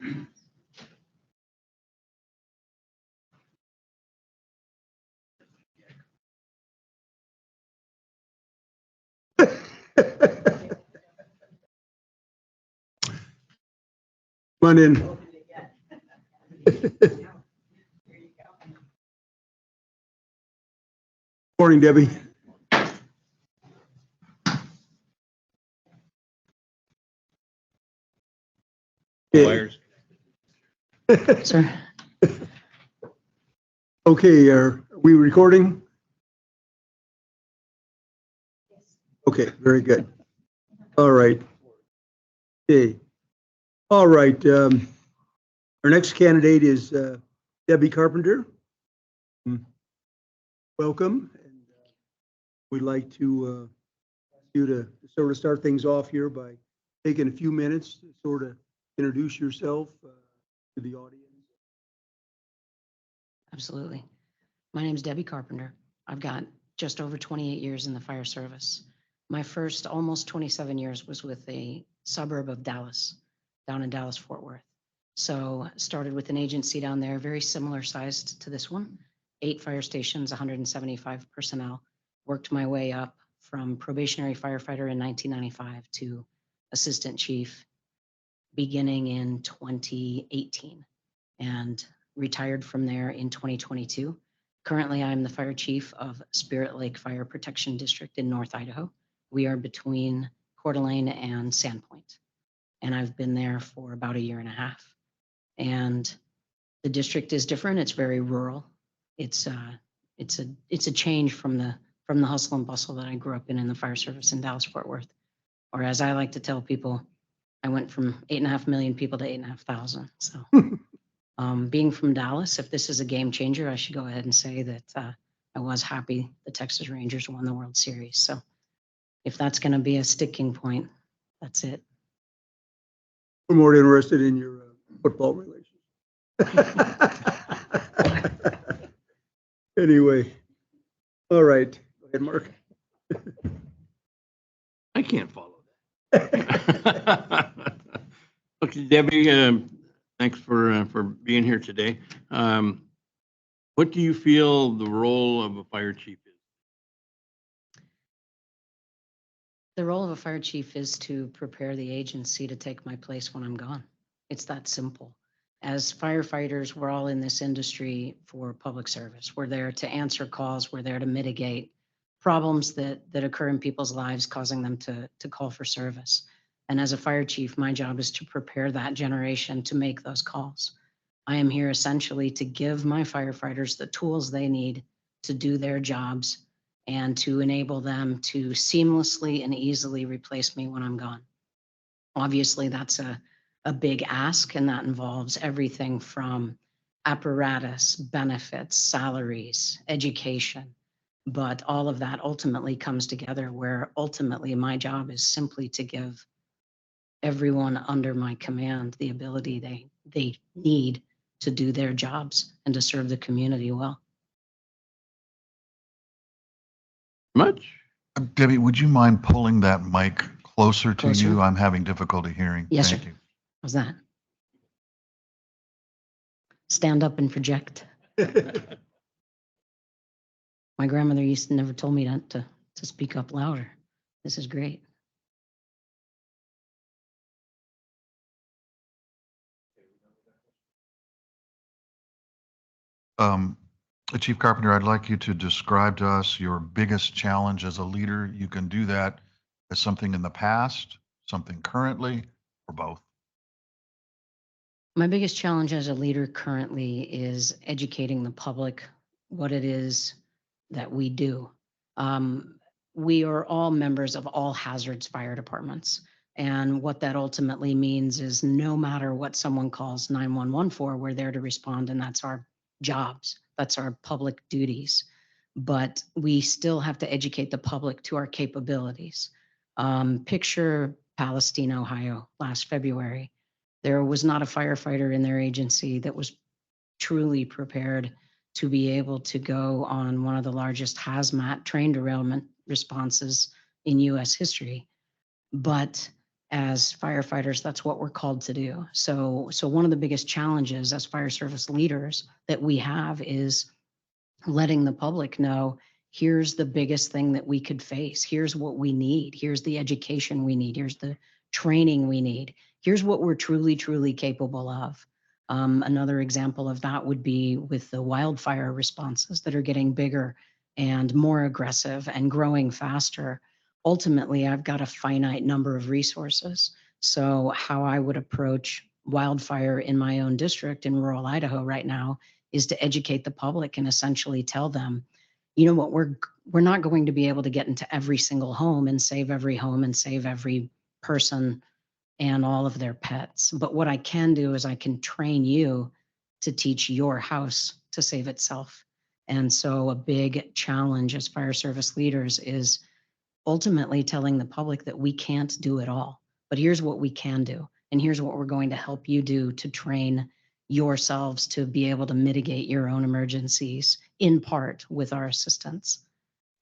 Come on in. Morning, Debbie. Wires. Sir, Okay, are we recording? Okay, very good. All right. Okay. All right. Our next candidate is Debbie Carpenter. Welcome. And we'd like to ask you to sort of start things off here by taking a few minutes to sort of introduce yourself to the audience. absolutely. My name is Debbie Carpenter. I've got just over 28 years in the fire service. My first almost 27 years was with a suburb of Dallas, down in Dallas-Fort Worth. So started with an agency down there, very similar sized to this one, 8 fire stations, 175 personnel. Worked my way up from probationary firefighter in 1995 to assistant chief beginning in 2018 and retired from there in 2022. Currently, I'm the fire chief of Spirit Lake Fire Protection District in North Idaho. We are between Coeur d'Alene and Sandpoint, and I've been there for about 1.5 years. And the district is different. It's very rural. It's a change from the hustle and bustle that I grew up in the fire service in Dallas-Fort Worth. Or as I like to tell people, I went from 8.5 million people to 8,500. So being from Dallas, if this is a game changer, I should go ahead and say that I was happy the Texas Rangers won the World Series. So if that's going to be a sticking point, that's it. We're more interested in your football relations. Anyway, all right. Go ahead, Mark. I can't follow that. Okay, Debbie, thanks for being here today. What do you feel the role of a fire chief is? The role of a fire chief is to prepare the agency to take my place when I'm gone. It's that simple. As firefighters, we're all in this industry for public service. We're there to answer calls. We're there to mitigate problems that occur in people's lives, causing them to call for service. And as a fire chief, my job is to prepare that generation to make those calls. I am here essentially to give my firefighters the tools they need to do their jobs and to enable them to seamlessly and easily replace me when I'm gone. Obviously, that's a big ask, and that involves everything from apparatus, benefits, salaries, education. But all of that ultimately comes together where ultimately my job is simply to give everyone under my command the ability they need to do their jobs and to serve the community well. Much? Debbie, would you mind pulling that mic closer to Closer? you? I'm having difficulty hearing. Yes, Thank sir. you. How's that? Stand up and project. My grandmother used to never told me to speak up louder. This is great. Chief Carpenter, I'd like you to describe to us your biggest challenge as a leader. You can do that as something in the past, something currently, or both. My biggest challenge as a leader currently is educating the public what it is that we do. We are all members of all hazards fire departments. And what that ultimately means is no matter what someone calls 911 for, we're there to respond, and that's our jobs. That's our public duties. But we still have to educate the public to our capabilities. Picture Palestine, Ohio, last February. There was not a firefighter in their agency that was truly prepared to be able to go on one of the largest hazmat train derailment responses in US history. But as firefighters, that's what we're called to do. So one of the biggest challenges as fire service leaders that we have is letting the public know, here's the biggest thing that we could face. Here's what we need. Here's the education we need. Here's the training we need. Here's what we're truly, truly capable of. Another example of that would be with the wildfire responses that are getting bigger and more aggressive and growing faster. Ultimately, I've got a finite number of resources. So how I would approach wildfire in my own district in rural Idaho right now is to educate the public and essentially tell them, you know what, we're not going to be able to get into every single home and save every person and all of their pets. But what I can do is I can train you to teach your house to save itself. And so a big challenge as fire service leaders is ultimately telling the public that we can't do it all, but here's what we can do. And here's what we're going to help you do to train yourselves to be able to mitigate your own emergencies in part with our assistance.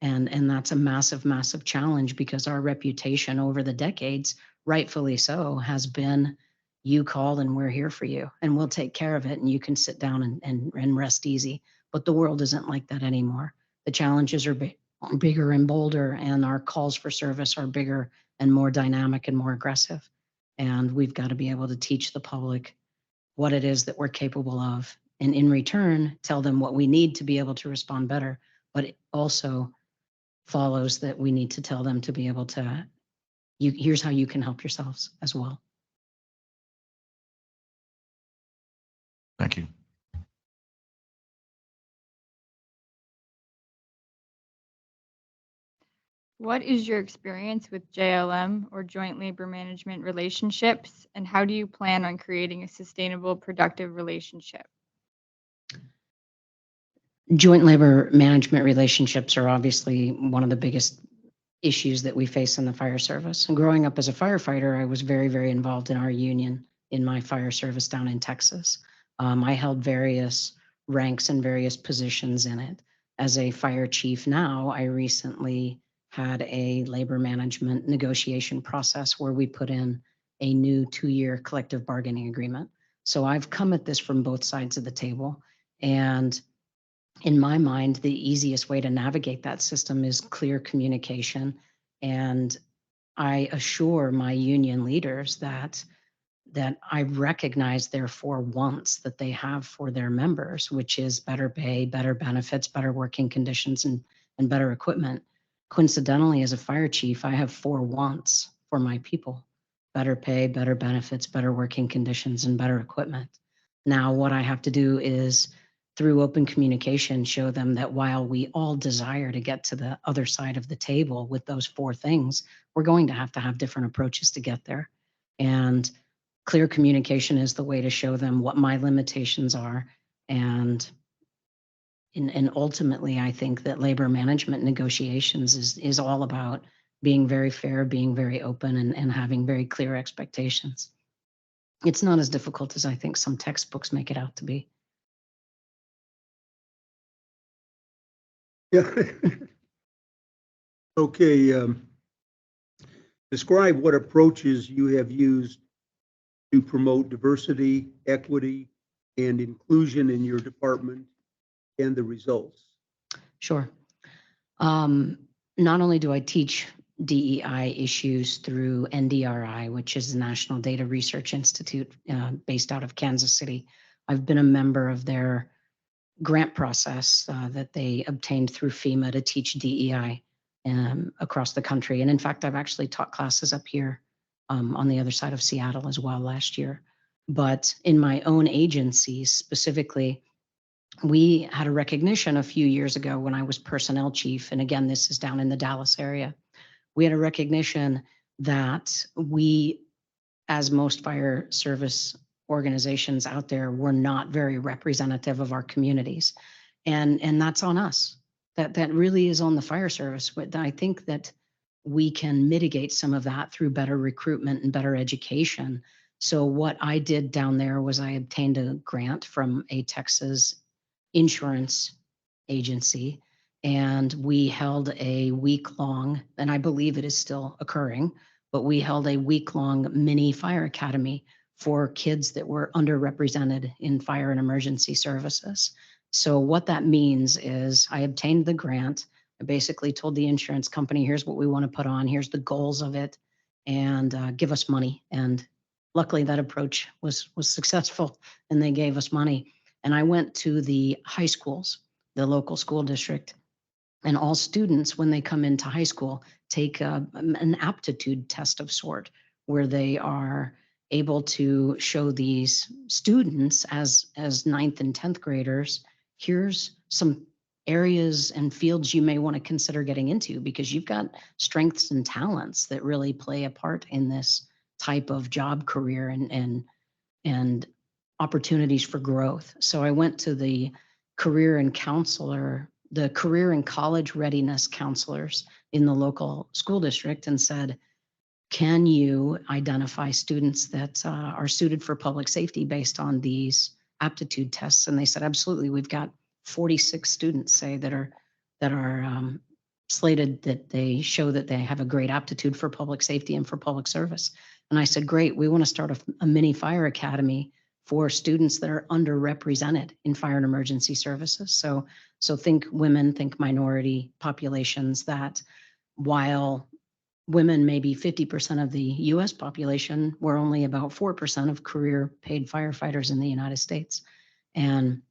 And that's a massive, massive challenge because our reputation over the decades, rightfully so, has been you called and we're here for you and we'll take care of it and you can sit down and rest easy. But the world isn't like that anymore. The challenges are bigger and bolder, and our calls for service are bigger and more dynamic and more aggressive. And we've got to be able to teach the public what it is that we're capable of. And in return, tell them what we need to be able to respond better. But it also follows that we need to tell them to be able to, here's how you can help yourselves as well. Thank you. What is your experience with JLM or joint labor management relationships, and how do you plan on creating a sustainable, productive relationship? Joint labor management relationships are obviously one of the biggest issues that we face in the fire service. And growing up as a firefighter, I was very, very involved in our union in my fire service down in Texas. I held various ranks and various positions in it. As a fire chief now, I recently had a labor management negotiation process where we put in a new 2-year collective bargaining agreement. So I've come at this from both sides of the table. And in my mind, the easiest way to navigate that system is clear communication. And I assure my union leaders that I recognize their 4 wants that they have for their members, which is better pay, better benefits, better working conditions, and better equipment. Coincidentally, as a fire chief, I have 4 wants for my people: better pay, better benefits, better working conditions, and better equipment. Now, what I have to do is, through open communication, show them that while we all desire to get to the other side of the table with those 4 things, we're going to have different approaches to get there. And clear communication is the way to show them what my limitations are. And ultimately, I think that labor management negotiations is all about being very fair, being very open, and having very clear expectations. It's not as difficult as I think some textbooks make it out to be. Yeah. Okay. Describe what approaches you have used to promote diversity, equity, and inclusion in your department and the results. Sure. Not only do I teach DEI issues through NDRI, which is the National Data Research Institute based out of Kansas City. I've been a member of their grant process that they obtained through FEMA to teach DEI across the country. And in fact, I've actually taught classes up here on the other side of Seattle as well last year. But in my own agency specifically, we had a recognition a few years ago when I was personnel chief. And again, this is down in the Dallas area. We had a recognition that we, as most fire service organizations out there, were not very representative of our communities. And that's on us. That really is on the fire service. But I think that we can mitigate some of that through better recruitment and better education. So what I did down there was I obtained a grant from a Texas insurance agency, and we held a week-long, and I believe it is still occurring, but we held a week-long mini fire academy for kids that were underrepresented in fire and emergency services. So what that means is I obtained the grant. I basically told the insurance company, here's what we want to put on, here's the goals of it, and give us money. And luckily that approach was successful, and they gave us money. And I went to the high schools, the local school district, and all students, when they come into high school, take an aptitude test of sort, where they are able to show these students as ninth and 10th graders, here's some areas and fields you may want to consider getting into, because you've got strengths and talents that really play a part in this type of job career and opportunities for growth. So I went to the career and college readiness counselors in the local school district and said, can you identify students that are suited for public safety based on these aptitude tests? And they said, absolutely. We've got 46 students say that are slated that they show that they have a great aptitude for public safety and for public service. And I said, great, we want to start a mini fire academy for students that are underrepresented in fire and emergency services. So think women, think minority populations, that while women may be 50% of the US population, we're only about 4% of career paid firefighters in the United States. And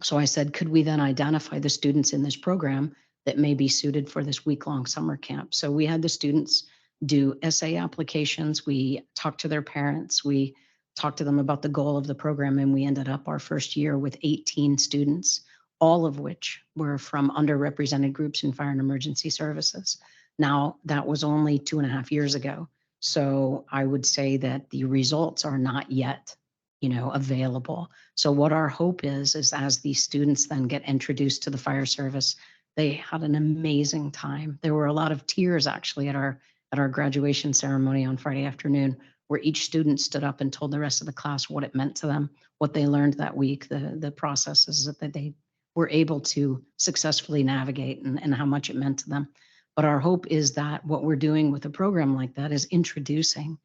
so I said, could we then identify the students in this program that may be suited for this week-long summer camp? So we had the students do essay applications. We talked to their parents. We talked to them about the goal of the program, and we ended up our first year with 18 students, all of which were from underrepresented groups in fire and emergency services. Now, that was only 2.5 years ago. So I would say that the results are not yet, available. So what our hope is as these students then get introduced to the fire service, they had an amazing time. There were a lot of tears actually at our graduation ceremony on Friday afternoon, where each student stood up and told the rest of the class what it meant to them, what they learned that week, the processes that they were able to successfully navigate, and how much it meant to them. But our hope is that what we're doing with a program like that is introducing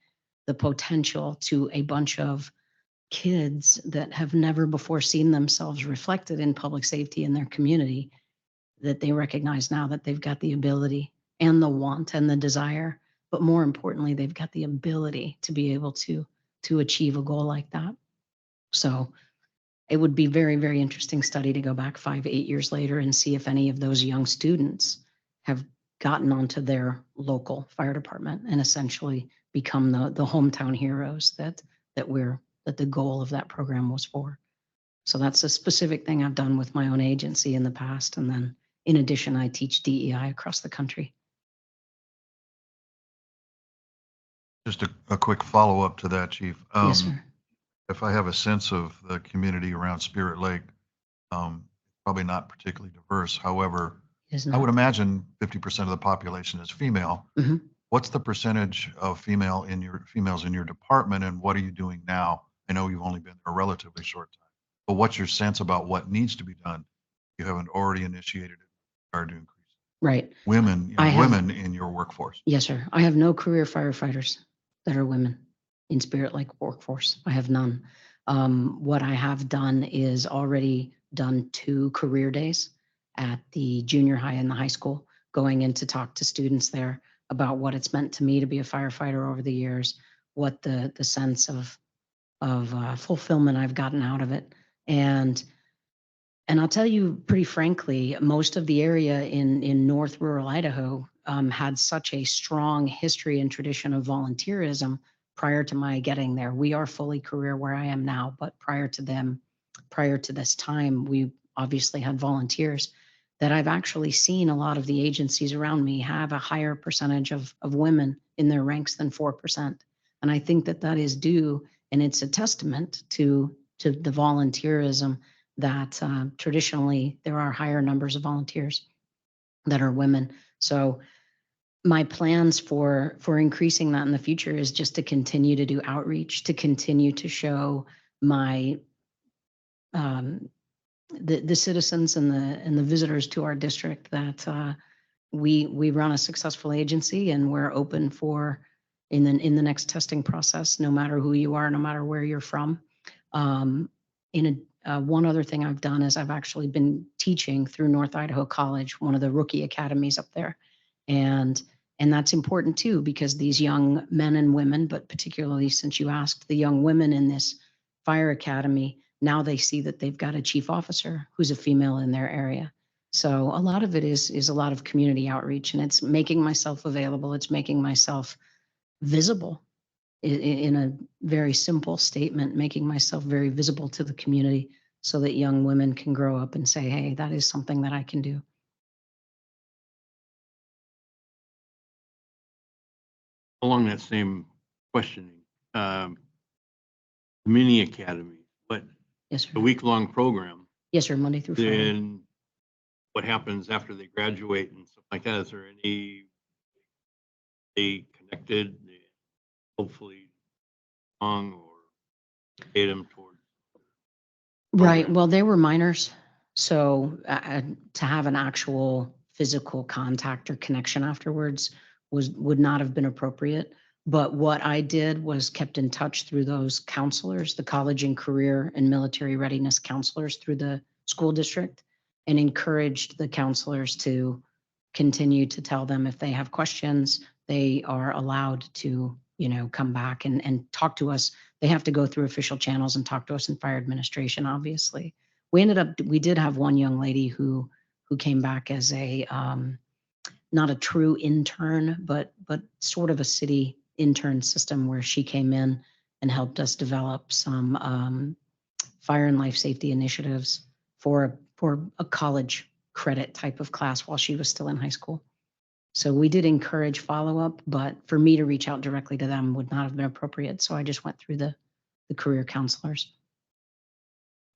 the potential to a bunch of kids that have never before seen themselves reflected in public safety in their community, that they recognize now that they've got the ability and the want and the desire, but more importantly, they've got the ability to be able to achieve a goal like that. So it would be very, very interesting study to go back 5-8 years later and see if any of those young students have gotten onto their local fire department and essentially become the hometown heroes that the goal of that program was for. So that's a specific thing I've done with my own agency in the past. And then in addition, I teach DEI across the country. Just a quick follow-up to that, Chief. Yes, sir. If I have a sense of the community around Spirit Lake, probably not particularly diverse. However, It is I not. would imagine 50% of the population is female. Mhm. What's the percentage of females in your department, and what are you doing now? I know you've only been there a relatively short time, but what's your sense about what needs to be done? You haven't already initiated it in regard to increase Right. women in your workforce. Yes, sir. I have no career firefighters that are women in Spirit Lake workforce. I have none. What I have done is already done 2 career days at the junior high and the high school, going in to talk to students there about what it's meant to me to be a firefighter over the years, what the sense of fulfillment I've gotten out of it. And I'll tell you pretty frankly, most of the area in North Rural Idaho had such a strong history and tradition of volunteerism prior to my getting there. We are fully career where I am now, but prior to this time, we obviously had volunteers that I've actually seen a lot of the agencies around me have a higher percentage of women in their ranks than 4%. And I think that is due, and it's a testament to the volunteerism that traditionally there are higher numbers of volunteers that are women. So my plans for increasing that in the future is just to continue to do outreach, to continue to show my the citizens and the visitors to our district that we run a successful agency and we're open for in the next testing process, no matter who you are, no matter where you're from. One other thing I've done is I've actually been teaching through North Idaho College, one of the rookie academies up there. And that's important too, because these young men and women, but particularly since you asked, the young women in this fire academy, now they see that they've got a chief officer who's a female in their area. So a lot of it is a lot of community outreach, and it's making myself available. It's making myself visible in a very simple statement, making myself very visible to the community so that young women can grow up and say, hey, that is something that I can do. Along that same questioning, mini academy, but Yes, sir. a week-long program, Yes, sir. Monday through Friday. then what happens after they graduate and stuff like that? Is there any, they connected, they hopefully long or get them towards? Right. program? Well, they were minors. So to have an actual physical contact or connection afterwards would not have been appropriate. But what I did was kept in touch through those counselors, the college and career and military readiness counselors through the school district, and encouraged the counselors to continue to tell them if they have questions, they are allowed to, come back and talk to us. They have to go through official channels and talk to us in fire administration, obviously. We did have one young lady who came back as a, not a true intern, but sort of a city intern system where she came in and helped us develop some fire and life safety initiatives for a college credit type of class while she was still in high school. So we did encourage follow-up, but for me to reach out directly to them would not have been appropriate. So I just went through the career counselors.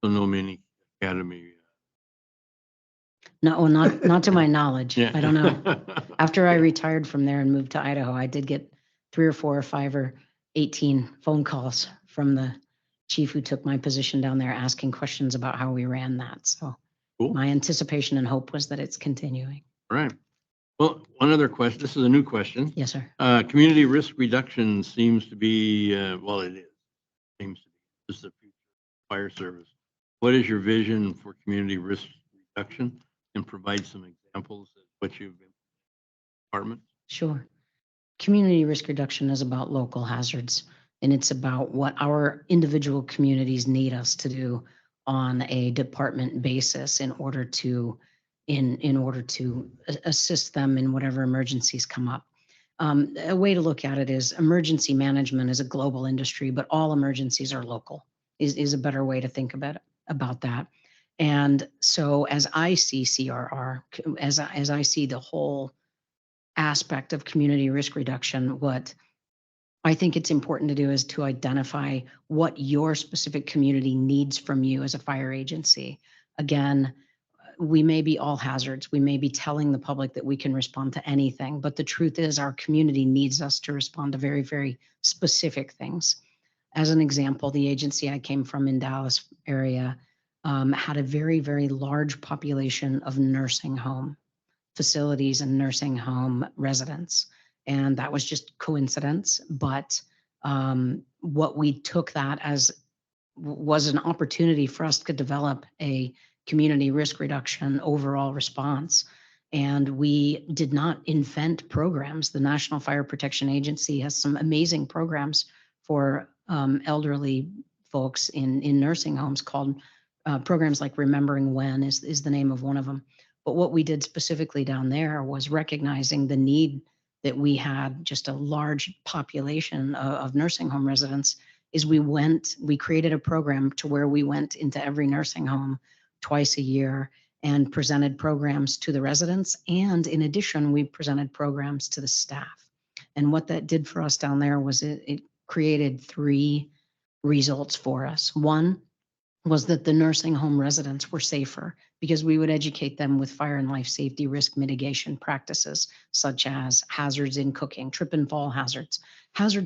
So no mini academy. No, not to my knowledge. Yeah. I don't know. After I retired from there and moved to Idaho, I did get 3 or 4 or 5 or 18 phone calls from the chief who took my position down there asking questions about how we ran that. So Cool. my anticipation and hope was that it's continuing. All right. Well, one other question. This is a new question. Yes, sir. Community risk reduction seems to be, well, it is. Seems to be. This is the future of fire service. What is your vision for community risk reduction? And provide some examples of what you've been department. Sure. Community risk reduction is about local hazards, and it's about what our individual communities need us to do on a department basis in order to assist them in whatever emergencies come up. A way to look at it is emergency management is a global industry, but all emergencies are local, is a better way to think about that. And so as I see CRR, as I see the whole aspect of community risk reduction, what I think it's important to do is to identify what your specific community needs from you as a fire agency. Again, we may be all hazards. We may be telling the public that we can respond to anything, but the truth is our community needs us to respond to very, very specific things. As an example, the agency I came from in Dallas area had a very, very large population of nursing home facilities and nursing home residents. And that was just coincidence. But what we took that as was an opportunity for us to develop a community risk reduction overall response. And we did not invent programs. The National Fire Protection Agency has some amazing programs for elderly folks in nursing homes called programs like Remembering When is the name of one of them. But what we did specifically down there was recognizing the need that we had just a large population of nursing home residents is we created a program to where we went into every nursing home twice a year and presented programs to the residents. And in addition, we presented programs to the staff. And what that did for us down there was it created 3 results for us. One was that the nursing home residents were safer because we would educate them with fire and life safety risk mitigation practices, such as hazards in cooking, trip and fall hazards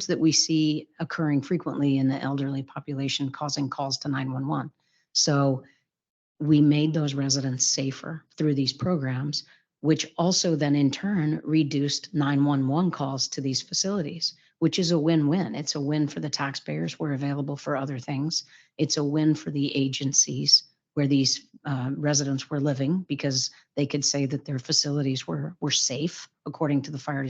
that we see occurring frequently in the elderly population causing calls to 911. So we made those residents safer through these programs, which also then in turn reduced 911 calls to these facilities, which is a win-win. It's a win for the taxpayers. We're available for other things. It's a win for the agencies where these residents were living, because they could say that their facilities were safe according to the fire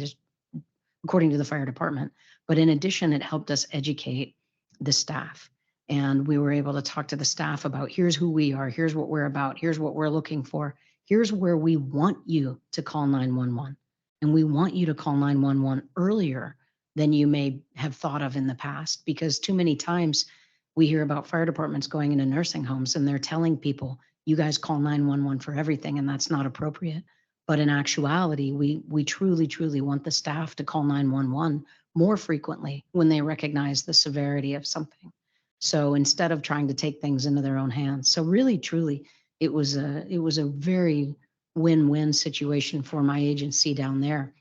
department. But in addition, it helped us educate the staff. And we were able to talk to the staff about, here's who we are, here's what we're about, here's what we're looking for, here's where we want you to call 911. And we want you to call 911 earlier than you may have thought of in the past, because too many times we hear about fire departments going into nursing homes and they're telling people, you guys call 911 for everything, and that's not appropriate. But in actuality, we truly, truly want the staff to call 911 more frequently when they recognize the severity of something. So instead of trying to take things into their own hands. So really, truly, it was a very win-win situation for my agency down there,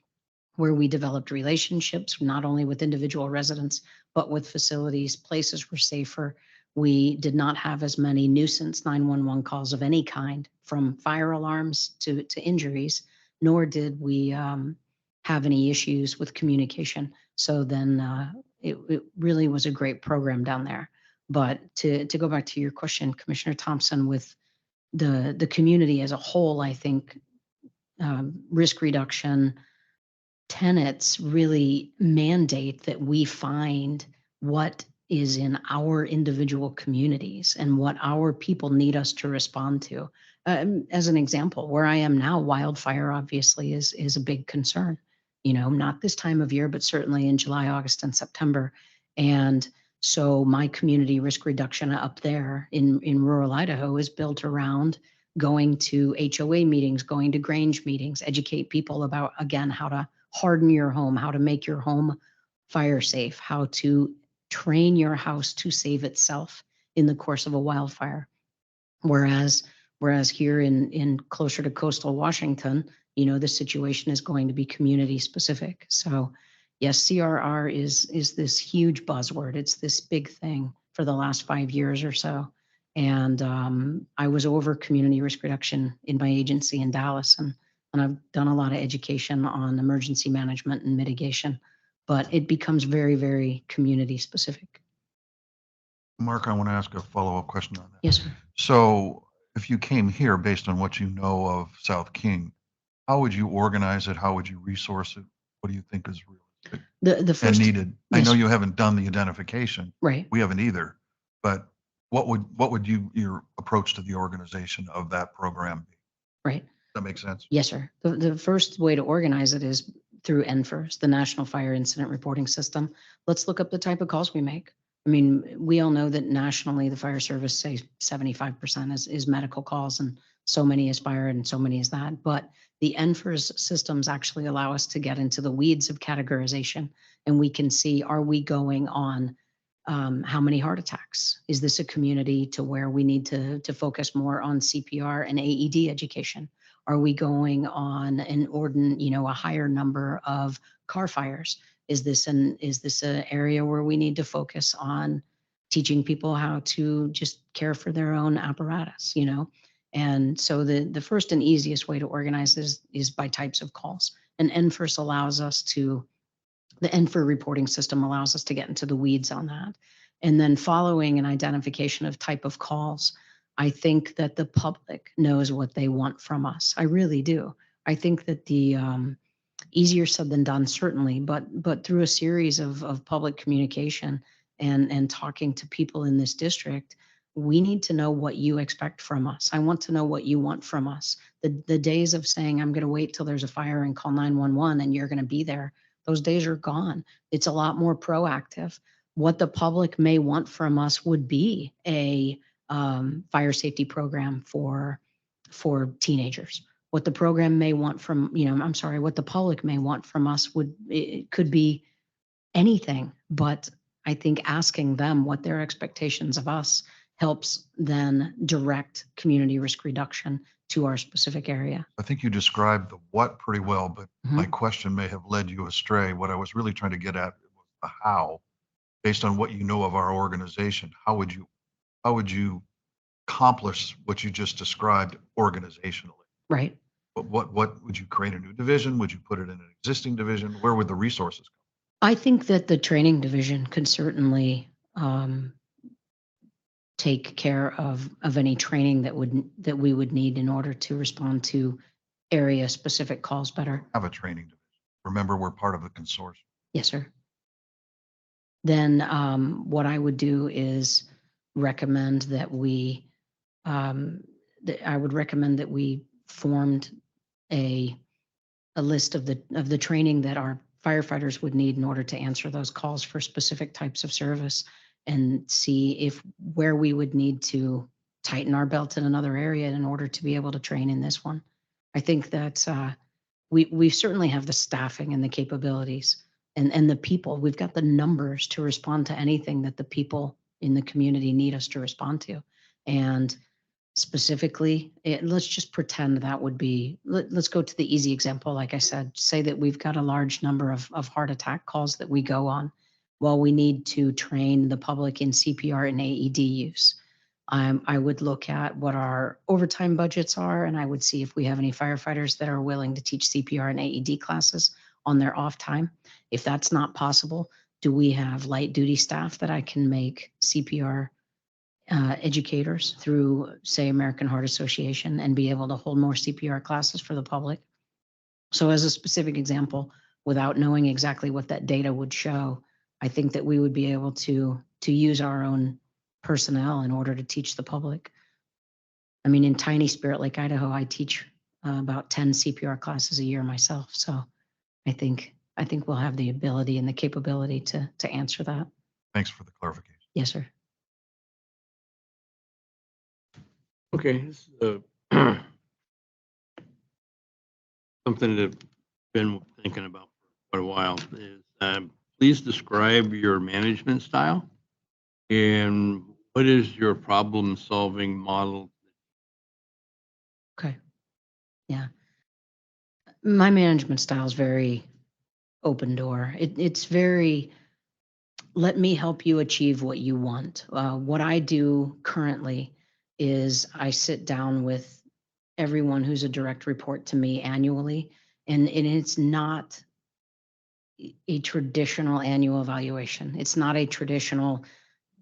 where we developed relationships, not only with individual residents, but with facilities. Places were safer. We did not have as many nuisance 911 calls of any kind, from fire alarms to injuries, nor did we have any issues with communication. So then it really was a great program down there. But to go back to your question, Commissioner Thompson, with the community as a whole, I think risk reduction tenets really mandate that we find what is in our individual communities and what our people need us to respond to. As an example, where I am now, wildfire obviously is a big concern. You know, not this time of year, but certainly in July, August, and September. And so my community risk reduction up there in rural Idaho is built around going to HOA meetings, going to Grange meetings, educate people about, again, how to harden your home, how to make your home fire safe, how to train your house to save itself in the course of a wildfire. Whereas here in closer to coastal Washington, you know, the situation is going to be community specific. So yes, CRR is this huge buzzword. It's this big thing for the last 5 years or so. And I was over community risk reduction in my agency in Dallas, and I've done a lot of education on emergency management and mitigation, but it becomes very, very community specific. Mark, I want to ask a follow-up question on that. Yes, sir. So if you came here based on what you know of South King, how would you organize it? How would you resource it? What do you think is realistic The and first, needed? I yes, know sir. you haven't done the identification. Right, We haven't either. But what would your approach to the organization of that program be? right. Does that make sense? Yes, sir. The first way to organize it is through NFIRS, the National Fire Incident Reporting System. Let's look up the type of calls we make. I mean, we all know that nationally, the fire service say 75% is medical calls, and so many is fire and so many is that. But the NFIRS systems actually allow us to get into the weeds of categorization, and we can see, are we going on how many heart attacks? Is this a community to where we need to focus more on CPR and AED education? Are we going on a higher number of car fires? Is this an area where we need to focus on teaching people how to just care for their own apparatus, you know? And so the first and easiest way to organize is by types of calls. And NFIRS allows us to, the NFIR reporting system allows us to get into the weeds on that. And then following an identification of type of calls, I think that the public knows what they want from us. I really do. I think that the easier said than done, certainly, but through a series of public communication and talking to people in this district, we need to know what you expect from us. I want to know what you want from us. The days of saying, I'm going to wait till there's a fire and call 911 and you're going to be there, those days are gone. It's a lot more proactive. What the public may want from us would be a fire safety program for teenagers. What the program may want from, what the public may want from us it could be anything. But I think asking them what their expectations of us helps then direct community risk reduction to our specific area. I think you described the what pretty well, but my Mhm. question may have led you astray. What I was really trying to get at was the how, based on what you know of our organization. How would you accomplish what you just described organizationally? Right. What would you create a new division? Would you put it in an existing division? Where would the resources come? I think that the training division could certainly take care of any training that we would need in order to respond to area specific calls better. Have a training division. Remember, we're part of a consortium. Yes, sir. Then what I would do is recommend that I would recommend that we formed a list of the training that our firefighters would need in order to answer those calls for specific types of service, and see if where we would need to tighten our belt in another area in order to be able to train in this one. I think that we certainly have the staffing and the capabilities and the people. We've got the numbers to respond to anything that the people in the community need us to respond to. And specifically, let's just pretend that would be, let's go to the easy example. Like I said, say that we've got a large number of heart attack calls that we go on. Well, we need to train the public in CPR and AED use. I would look at what our overtime budgets are, and I would see if we have any firefighters that are willing to teach CPR and AED classes on their off time. If that's not possible, do we have light duty staff that I can make CPR educators through, say, American Heart Association, and be able to hold more CPR classes for the public? So as a specific example, without knowing exactly what that data would show, I think that we would be able to use our own personnel in order to teach the public. I mean, in tiny Spirit Lake, Idaho, I teach about 10 CPR classes a year myself. So I think we'll have the ability and the capability to answer that. Thanks for the clarification. Yes, sir. Okay, this is something that I've been thinking about for quite a while. Is please describe your management style and what is your problem-solving model? Okay. Yeah. My management style is very open door. It's very, let me help you achieve what you want. What I do currently is I sit down with everyone who's a direct report to me annually, and it's not a traditional annual evaluation. It's not a traditional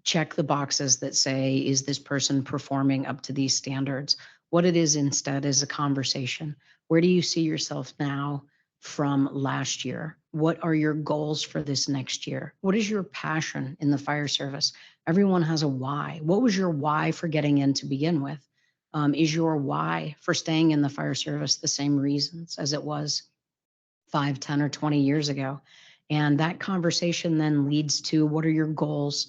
check the boxes that say, is this person performing up to these standards? What it is instead is a conversation. Where do you see yourself now from last year? What are your goals for this next year? What is your passion in the fire service? Everyone has a why. What was your why for getting in to begin with? Is your why for staying in the fire service the same reasons as it was 5, 10, or 20 years ago? And that conversation then leads to, what are your goals?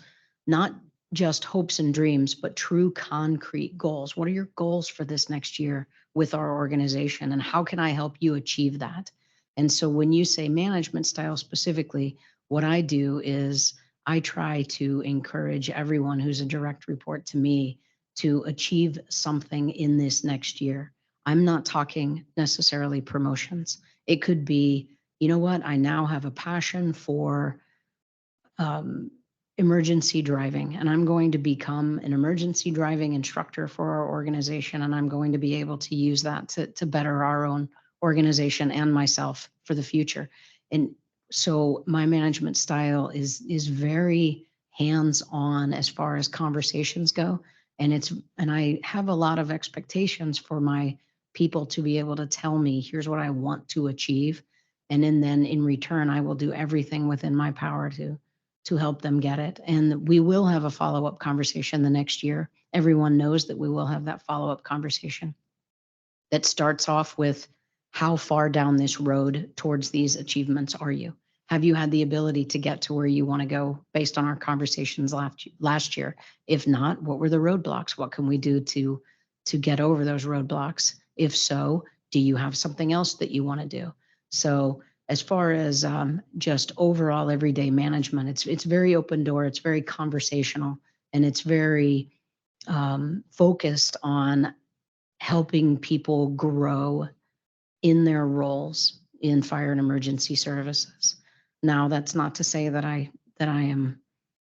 Not just hopes and dreams, but true concrete goals. What are your goals for this next year with our organization, and how can I help you achieve that? And so when you say management style specifically, what I do is I try to encourage everyone who's a direct report to me to achieve something in this next year. I'm not talking necessarily promotions. It could be, you know what, I now have a passion for emergency driving, and I'm going to become an emergency driving instructor for our organization, and I'm going to be able to use that to better our own organization and myself for the future. And so my management style is very hands-on as far as conversations go, and I have a lot of expectations for my people to be able to tell me, here's what I want to achieve, and then in return I will do everything within my power to help them get it. And we will have a follow-up conversation the next year. Everyone knows that we will have that follow-up conversation that starts off with, how far down this road towards these achievements are you? Have you had the ability to get to where you want to go based on our conversations last year? If not, what were the roadblocks? What can we do to get over those roadblocks? If so, do you have something else that you want to do? So as far as just overall everyday management, it's very open door, it's very conversational, and it's very focused on helping people grow in their roles in fire and emergency services. Now, that's not to say that I am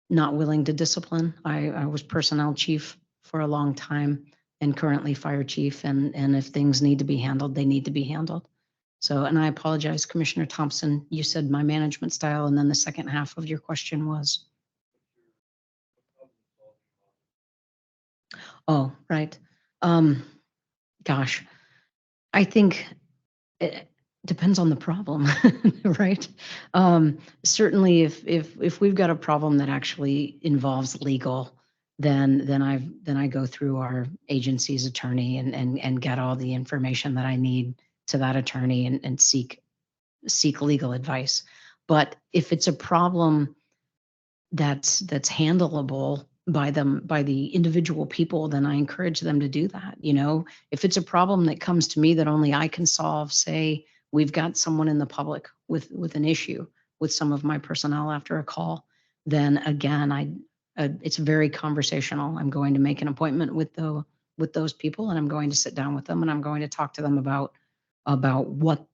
not willing to discipline. I was personnel chief for a long time and currently fire chief, and if things need to be handled, they need to be handled. So, and I apologize, Commissioner Thompson, you said my management style, and then the second half of your question was? Oh, right. Gosh, I think it depends on the problem, right? Certainly if we've got a problem that actually involves legal, then I go through our agency's attorney and get all the information that I need to that attorney and seek legal advice. But if it's a problem that's handleable by the individual people, then I encourage them to do that. You know, if it's a problem that comes to me that only I can solve, say we've got someone in the public with an issue with some of my personnel after a call, then again, it's very conversational. I'm going to make an appointment with those people, and I'm going to sit down with them, and I'm going to talk to them about what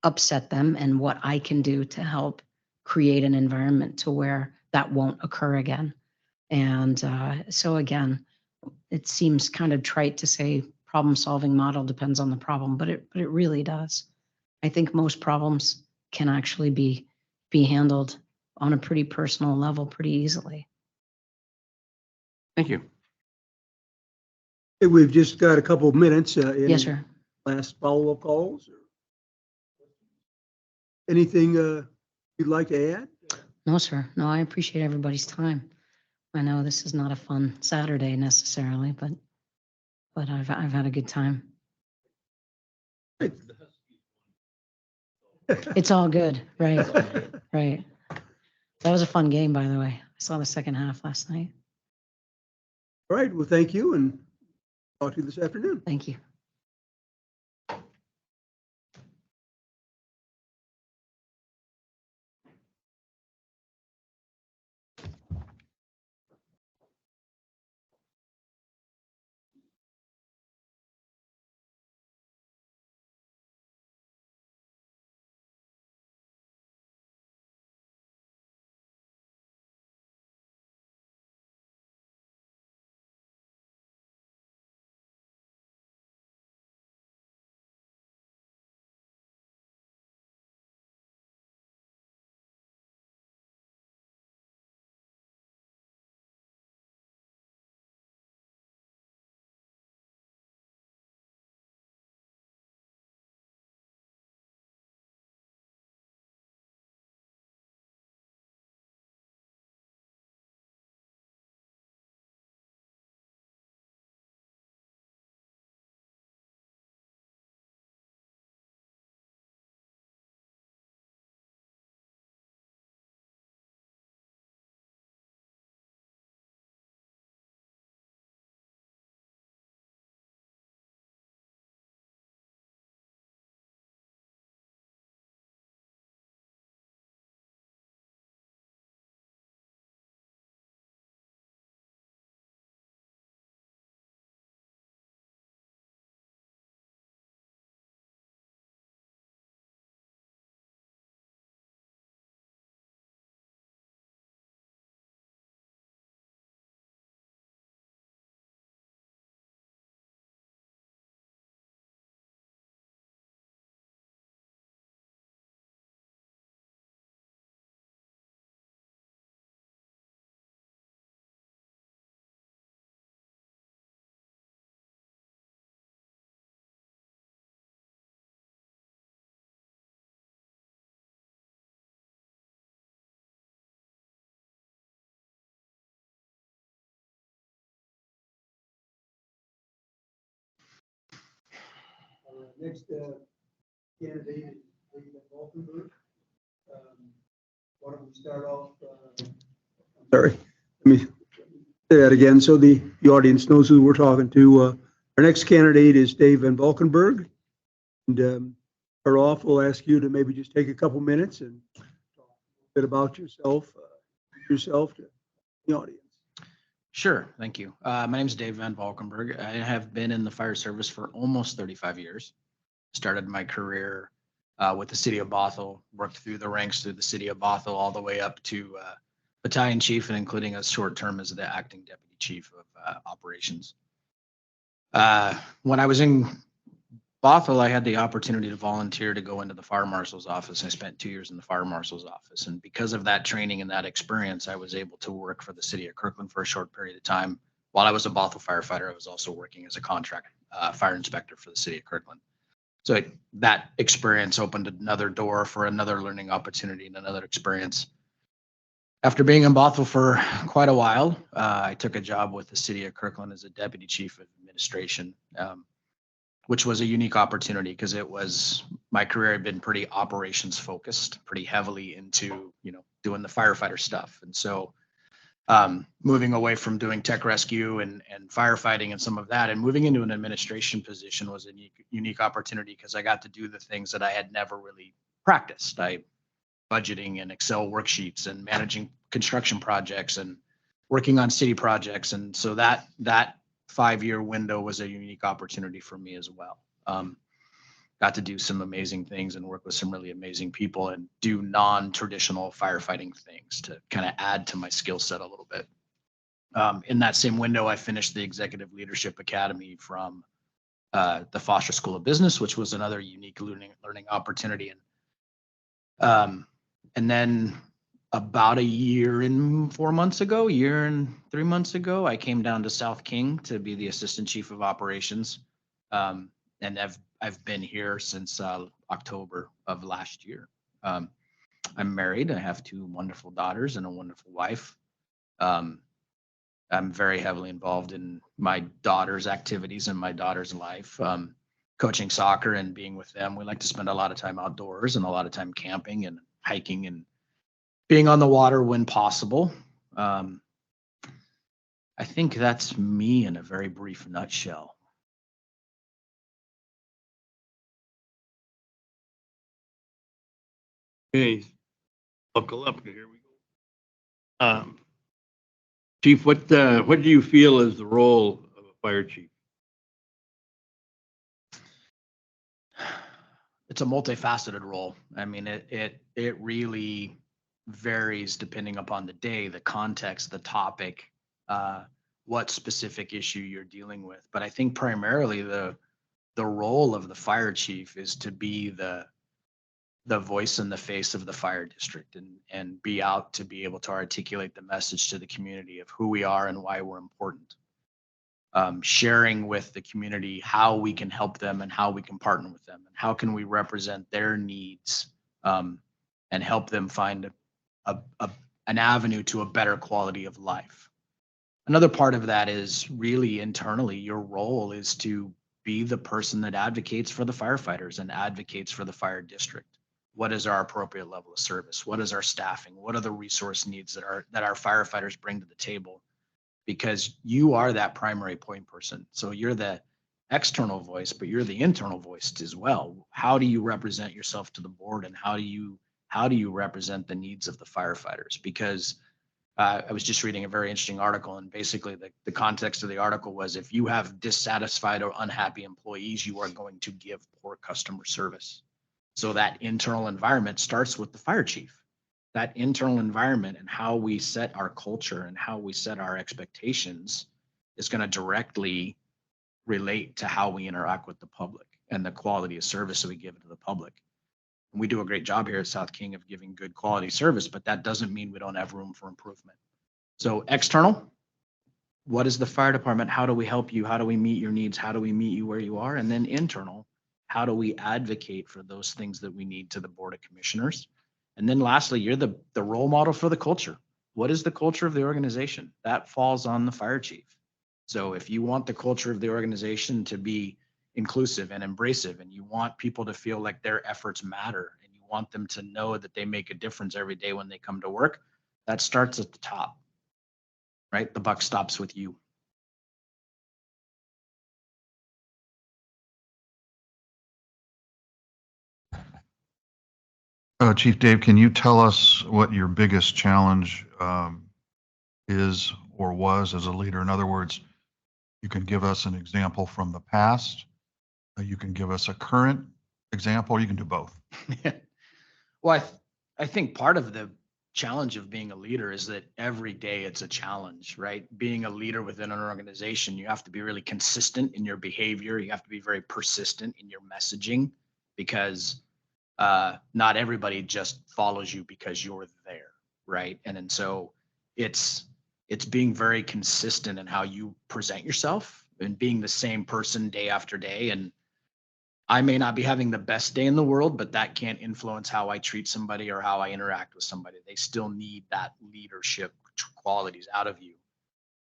upset them and what I can do to help create an environment to where that won't occur again. And so again, it seems kind of trite to say problem-solving model depends on the problem, but it really does. I think most problems can actually be handled on a pretty personal level pretty easily. Thank you. Hey, we've just got a couple of minutes. Yes, sir. Last follow-up calls? Anything you'd like to add? No, sir. No, I appreciate everybody's time. I know this is not a fun Saturday necessarily, but I've had a good time. It's all good, right? Right. That was a fun game, by the way. I saw the second half last night. All right, well, thank you, and talk to you this afternoon. Thank you. Next candidate is David Valkenburg. Why don't we start off? Sorry, let me say that again so the audience knows who we're talking to. Our next candidate is Dave Van Valkenburg. And start off, we'll ask you to maybe just take a couple minutes and talk a bit about yourself to the audience. Sure, thank you. My name is Dave Van Valkenburg. I have been in the fire service for almost 35 years. Started my career with the city of Bothell, worked through the ranks through the city of Bothell all the way up to battalion chief and including a short term as the acting deputy chief of operations. When I was in Bothell, I had the opportunity to volunteer to go into the fire marshal's office. I spent 2 years in the fire marshal's office. And because of that training and that experience, I was able to work for the city of Kirkland for a short period of time. While I was a Bothell firefighter, I was also working as a contract fire inspector for the city of Kirkland. So that experience opened another door for another learning opportunity and another experience. After being in Bothell for quite a while, I took a job with the city of Kirkland as a deputy chief of administration, which was a unique opportunity because it was, my career had been pretty operations focused, pretty heavily into, doing the firefighter stuff. And so moving away from doing tech rescue and firefighting and some of that and moving into an administration position was a unique opportunity because I got to do the things that I had never really practiced. Budgeting and Excel worksheets and managing construction projects and working on city projects. And so that 5-year window was a unique opportunity for me as well. Got to do some amazing things and work with some really amazing people and do non-traditional firefighting things to kind of add to my skill set a little bit. In that same window, I finished the Executive Leadership Academy from the Foster School of Business, which was another unique learning opportunity. And then about a year and 3 months ago, I came down to South King to be the assistant chief of operations. And I've been here since October of last year. I'm married. I have 2 wonderful daughters and a wonderful wife. I'm very heavily involved in my daughter's activities and my daughter's life. Coaching soccer and being with them. We like to spend a lot of time outdoors and a lot of time camping and hiking and being on the water when possible. I think that's me in a very brief nutshell. Okay, buckle up. Here we go. Chief, what do you feel is the role of a fire chief? It's a multifaceted role. I mean, it really varies depending upon the day, the context, the topic, what specific issue you're dealing with. But I think primarily the role of the fire chief is to be the voice and the face of the fire district and be out to be able to articulate the message to the community of who we are and why we're important. Sharing with the community how we can help them and how we can partner with them and how can we represent their needs and help them find an avenue to a better quality of life. Another part of that is really internally, your role is to be the person that advocates for the firefighters and advocates for the fire district. What is our appropriate level of service? What is our staffing? What are the resource needs that our firefighters bring to the table? Because you are that primary point person. So you're the external voice, but you're the internal voice as well. How do you represent yourself to the board and how do you represent the needs of the firefighters? Because I was just reading a very interesting article and basically the context of the article was if you have dissatisfied or unhappy employees, you are going to give poor customer service. So that internal environment starts with the fire chief. That internal environment and how we set our culture and how we set our expectations is going to directly relate to how we interact with the public and the quality of service that we give to the public. And we do a great job here at South King of giving good quality service, but that doesn't mean we don't have room for improvement. So external, what is the fire department? How do we help you? How do we meet your needs? How do we meet you where you are? And then internal, how do we advocate for those things that we need to the Board of Commissioners? And then lastly, you're the role model for the culture. What is the culture of the organization? That falls on the fire chief. So if you want the culture of the organization to be inclusive and embracive, and you want people to feel like their efforts matter, and you want them to know that they make a difference every day when they come to work, that starts at the top, right? The buck stops with you. Chief Dave, can you tell us what your biggest challenge is or was as a leader? In other words, you can give us an example from the past. You can give us a current example. You can do both. Well, I think part of the challenge of being a leader is that every day it's a challenge, right? Being a leader within an organization, you have to be really consistent in your behavior. You have to be very persistent in your messaging, because not everybody just follows you because you're there, right? And so it's being very consistent in how you present yourself and being the same person day after day. And I may not be having the best day in the world, but that can't influence how I treat somebody or how I interact with somebody. They still need that leadership qualities out of you.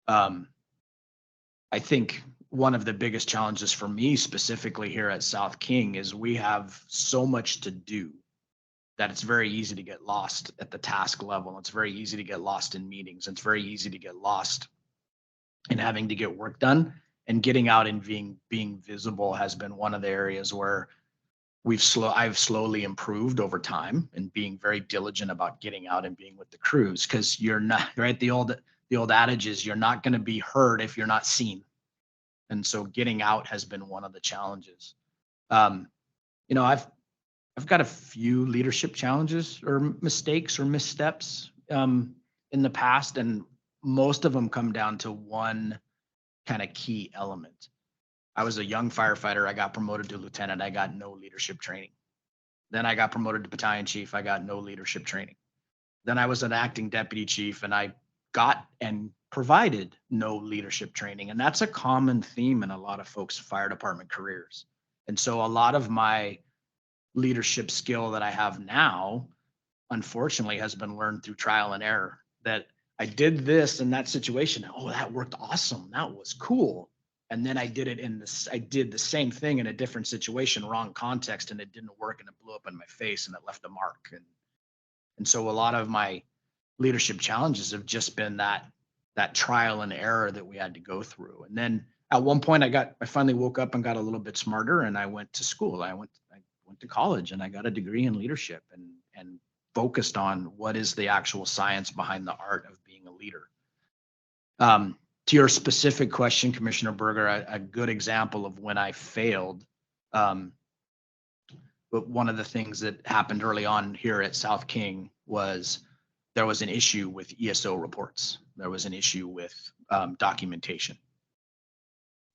I think one of the biggest challenges for me specifically here at South King is we have so much to do that it's very easy to get lost at the task level. It's very easy to get lost in meetings. It's very easy to get lost in having to get work done, and getting out and being visible has been one of the areas where I've slowly improved over time, and being very diligent about getting out and being with the crews, because you're not, right? The old adage is you're not going to be heard if you're not seen. And so getting out has been one of the challenges. I've got a few leadership challenges or mistakes or missteps in the past, and most of them come down to one kind of key element. I was a young firefighter. I got promoted to lieutenant. I got no leadership training. Then I got promoted to battalion chief. I got no leadership training. Then I was an acting deputy chief, and I got and provided no leadership training. And that's a common theme in a lot of folks' fire department careers. And so a lot of my leadership skill that I have now, unfortunately, has been learned through trial and error. That I did this in that situation. Oh, that worked awesome. That was cool. And then I did the same thing in a different situation, wrong context, and it didn't work, and it blew up in my face, and it left a mark. And so a lot of my leadership challenges have just been that trial and error that we had to go through. And then at one point I finally woke up and got a little bit smarter, and I went to school. I went to college, and I got a degree in leadership, and focused on what is the actual science behind the art of being a leader. To your specific question, Commissioner Berger, a good example of when I failed. But one of the things that happened early on here at South King was there was an issue with ESO reports. There was an issue with documentation.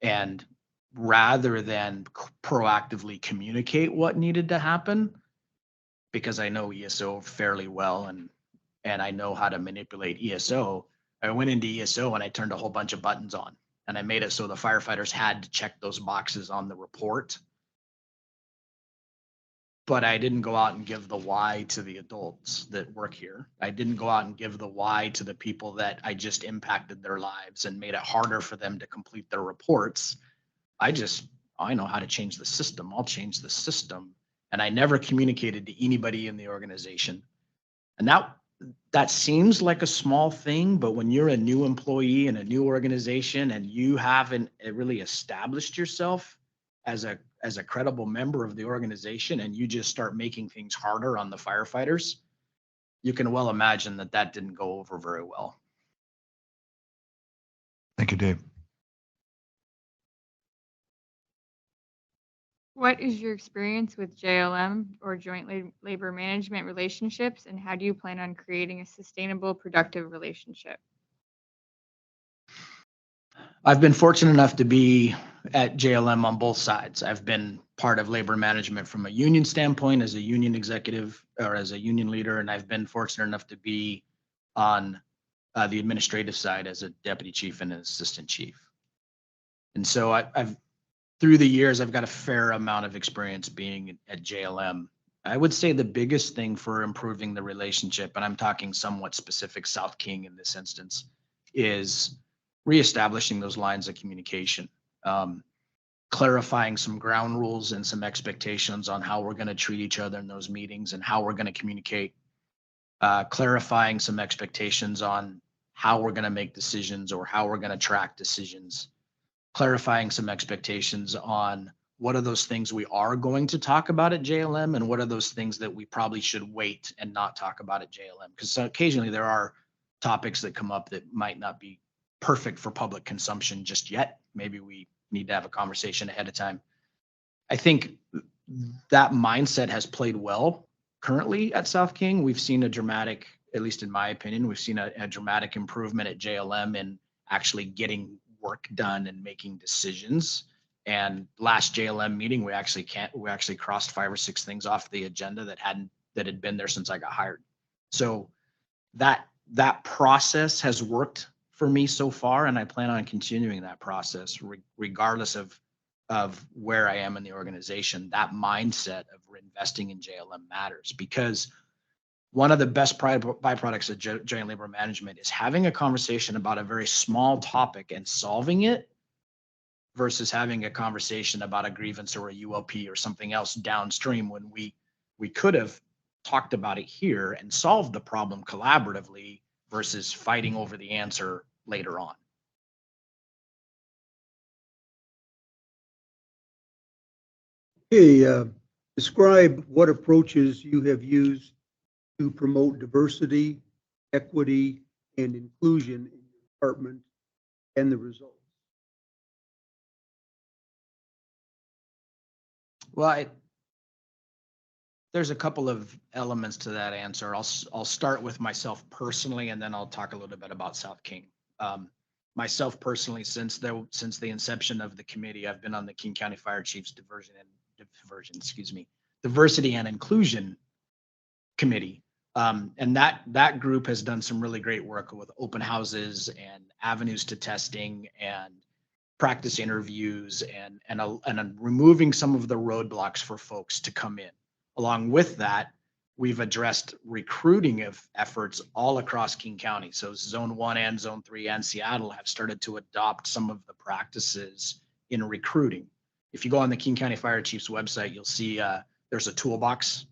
And rather than proactively communicate what needed to happen, because I know ESO fairly well and I know how to manipulate ESO, I went into ESO and I turned a whole bunch of buttons on, and I made it so the firefighters had to check those boxes on the report. But I didn't go out and give the why to the adults that work here. I didn't go out and give the why to the people that I just impacted their lives and made it harder for them to complete their reports. I know how to change the system. I'll change the system. And I never communicated to anybody in the organization. And that seems like a small thing, but when you're a new employee in a new organization and you haven't really established yourself as a credible member of the organization, and you just start making things harder on the firefighters, you can well imagine that didn't go over very well. Thank you, Dave. What is your experience with JLM or joint labor management relationships, and how do you plan on creating a sustainable, productive relationship? I've been fortunate enough to be at JLM on both sides. I've been part of labor management from a union standpoint as a union executive or as a union leader, and I've been fortunate enough to be on the administrative side as a deputy chief and an assistant chief. And so I've through the years, I've got a fair amount of experience being at JLM. I would say the biggest thing for improving the relationship, and I'm talking somewhat specific South King in this instance, is reestablishing those lines of communication, clarifying some ground rules and some expectations on how we're going to treat each other in those meetings and how we're going to communicate, clarifying some expectations on how we're going to make decisions or how we're going to track decisions, clarifying some expectations on what are those things we are going to talk about at JLM and what are those things that we probably should wait and not talk about at JLM. Because occasionally there are topics that come up that might not be perfect for public consumption just yet. Maybe we need to have a conversation ahead of time. I think that mindset has played well currently at South King. We've seen a dramatic at least in my opinion. We've seen a dramatic improvement at JLM in actually getting work done and making decisions. And last JLM meeting, we actually crossed 5 or 6 things off the agenda that had been there since I got hired. So that process has worked for me so far, and I plan on continuing that process regardless of where I am in the organization. That mindset of investing in JLM matters, because one of the best byproducts of joint labor management is having a conversation about a very small topic and solving it versus having a conversation about a grievance or a ULP or something else downstream, when we could have talked about it here and solved the problem collaboratively versus fighting over the answer later on. Okay, describe what approaches you have used to promote diversity, equity, and inclusion in your department and the results. Well, there's a couple of elements to that answer. I'll start with myself personally, and then I'll talk a little bit about South King. Myself personally, since the inception of the committee, I've been on the King County Fire Chiefs Diversity and Inclusion Committee. And that group has done some really great work with open houses and avenues to testing and practice interviews and removing some of the roadblocks for folks to come in. Along with that, we've addressed recruiting efforts all across King County. So Zone 1 and Zone 3 and Seattle have started to adopt some of the practices in recruiting. If you go on the King County Fire Chiefs website, you'll see there's a toolbox.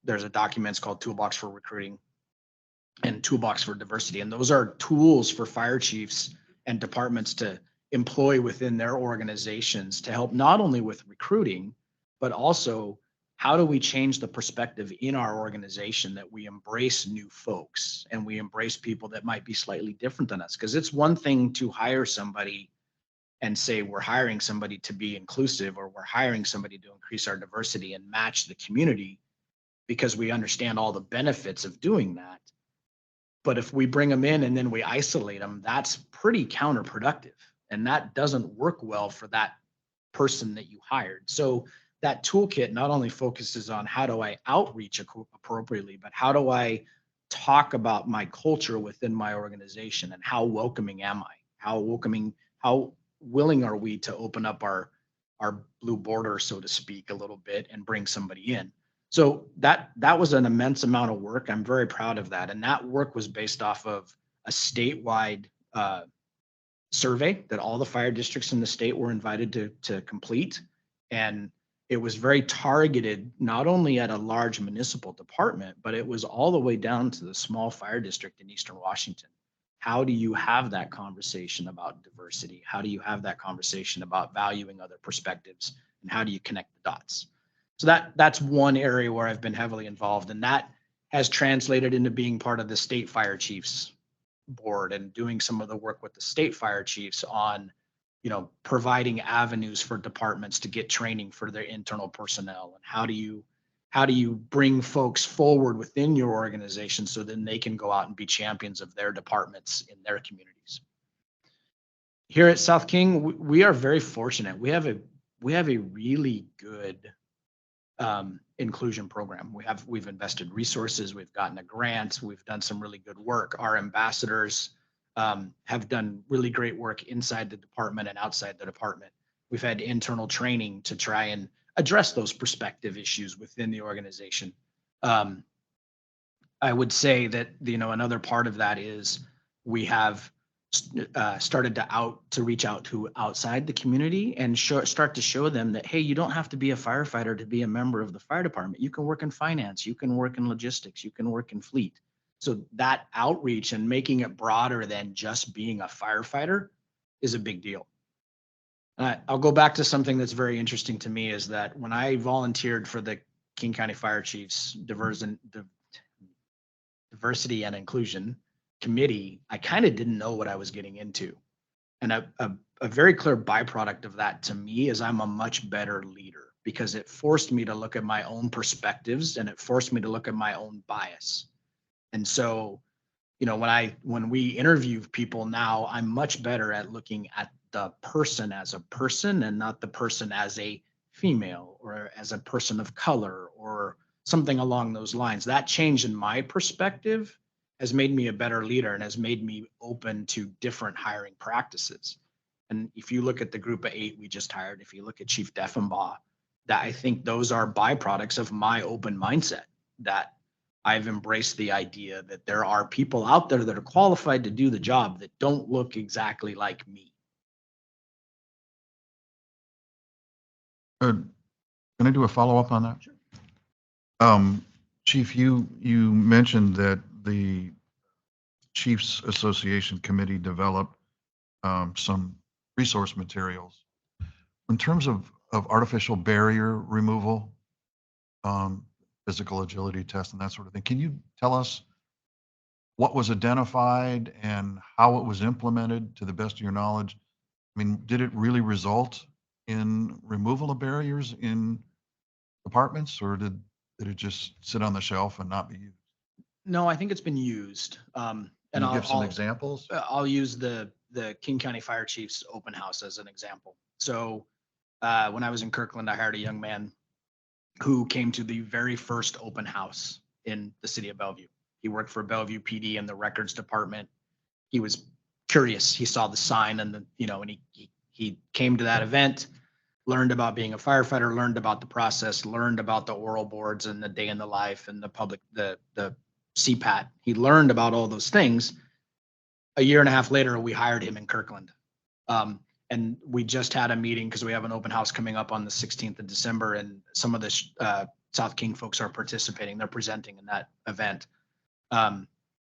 There's a document called Toolbox for Recruiting and Toolbox for Diversity. And those are tools for fire chiefs and departments to employ within their organizations to help not only with recruiting, but also how do we change the perspective in our organization that we embrace new folks and we embrace people that might be slightly different than us? Because it's one thing to hire somebody and say we're hiring somebody to be inclusive, or we're hiring somebody to increase our diversity and match the community, because we understand all the benefits of doing that. But if we bring them in and then we isolate them, that's pretty counterproductive. And that doesn't work well for that person that you hired. So that toolkit not only focuses on how do I outreach appropriately, but how do I talk about my culture within my organization and how welcoming am I? How willing are we to open up our blue border, so to speak, a little bit and bring somebody in? So that was an immense amount of work. I'm very proud of that. And that work was based off of a statewide survey that all the fire districts in the state were invited to complete. And it was very targeted, not only at a large municipal department, but it was all the way down to the small fire district in Eastern Washington. How do you have that conversation about diversity? How do you have that conversation about valuing other perspectives? And how do you connect the dots? So that's one area where I've been heavily involved, and that has translated into being part of the state fire chiefs board and doing some of the work with the state fire chiefs on, providing avenues for departments to get training for their internal personnel. And how do you bring folks forward within your organization so then they can go out and be champions of their departments in their communities? Here at South King, we are very fortunate. We have a really good inclusion program. We've invested resources, we've gotten a grant, we've done some really good work. Our ambassadors have done really great work inside the department and outside the department. We've had internal training to try and address those perspective issues within the organization. I would say that, another part of that is we have started to reach out to outside the community and start to show them that, hey, you don't have to be a firefighter to be a member of the fire department. You can work in finance, you can work in logistics, you can work in fleet. So that outreach and making it broader than just being a firefighter is a big deal. I'll go back to something that's very interesting to me, is that when I volunteered for the King County Fire Chiefs Diversity and Inclusion Committee, I kind of didn't know what I was getting into. And a very clear byproduct of that to me is I'm a much better leader, because it forced me to look at my own perspectives and it forced me to look at my own bias. And so, when we interview people now, I'm much better at looking at the person as a person and not the person as a female or as a person of color or something along those lines. That change in my perspective has made me a better leader and has made me open to different hiring practices. And if you look at the group of 8 we just hired, if you look at Chief Deffenbaugh, that I think those are byproducts of my open mindset, that I've embraced the idea that there are people out there that are qualified to do the job that don't look exactly like me. Can I do a follow-up on that? Chief, you mentioned that the Chiefs Association Committee developed some resource materials. In terms of artificial barrier removal, physical agility test and that sort of thing, can you tell us what was identified and how it was implemented to the best of your knowledge? I mean, did it really result in removal of barriers in departments, or did it just sit on the shelf and not be used? No, I think it's been used. Can And you give some I'll examples? I'll use the King County Fire Chiefs open house as an example. So when I was in Kirkland, I hired a young man who came to the very first open house in the city of Bellevue. He worked for Bellevue PD in the records department. He was curious. He saw the sign and and he came to that event, learned about being a firefighter, learned about the process, learned about the oral boards and the day in the life and the CPAT. He learned about all those things. A year and a half later, we hired him in Kirkland. And we just had a meeting because we have an open house coming up on the 16th of December, and some of the South King folks are participating. They're presenting in that event. And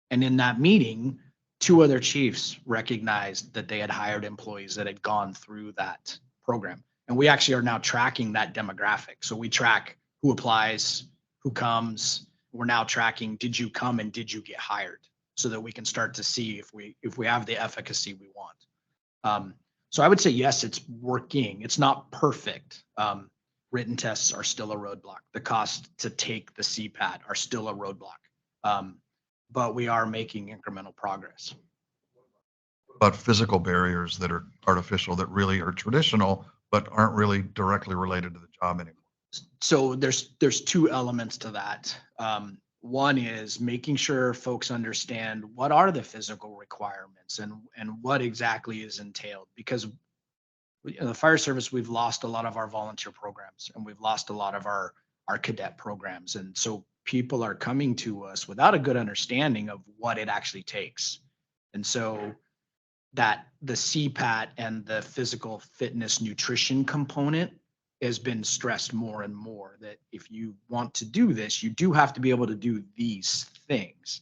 in that meeting, 2 other chiefs recognized that they had hired employees that had gone through that program. And we actually are now tracking that demographic. So we track who applies, who comes. We're now tracking, did you come and did you get hired? So that we can start to see if we have the efficacy we want. So I would say, yes, it's working. It's not perfect. Written tests are still a roadblock. The cost to take the CPAT are still a roadblock. But we are making incremental progress. But physical barriers that are artificial, that really are traditional, but aren't really directly related to the job anymore. So there's 2 elements to that. One is making sure folks understand what are the physical requirements and what exactly is entailed, because the fire service, we've lost a lot of our volunteer programs and we've lost a lot of our cadet programs. And so people are coming to us without a good understanding of what it actually takes. And so that the CPAT and the physical fitness nutrition component has been stressed more and more, that if you want to do this, you do have to be able to do these things.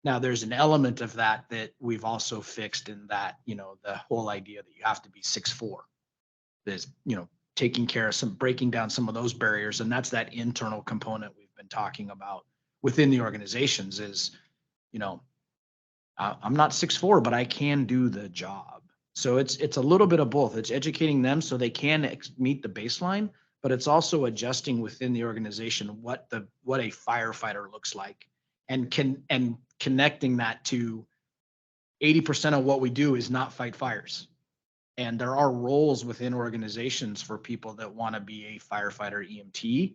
Now, there's an element of that we've also fixed in that, the whole idea that you have to be 6'4". There's, taking care of breaking down some of those barriers. And that's that internal component we've been talking about within the organizations is, I'm not 6'4", but I can do the job. So it's a little bit of both. It's educating them so they can meet the baseline, but it's also adjusting within the organization what a firefighter looks like, and connecting that to 80% of what we do is not fight fires. And there are roles within organizations for people that want to be a firefighter EMT,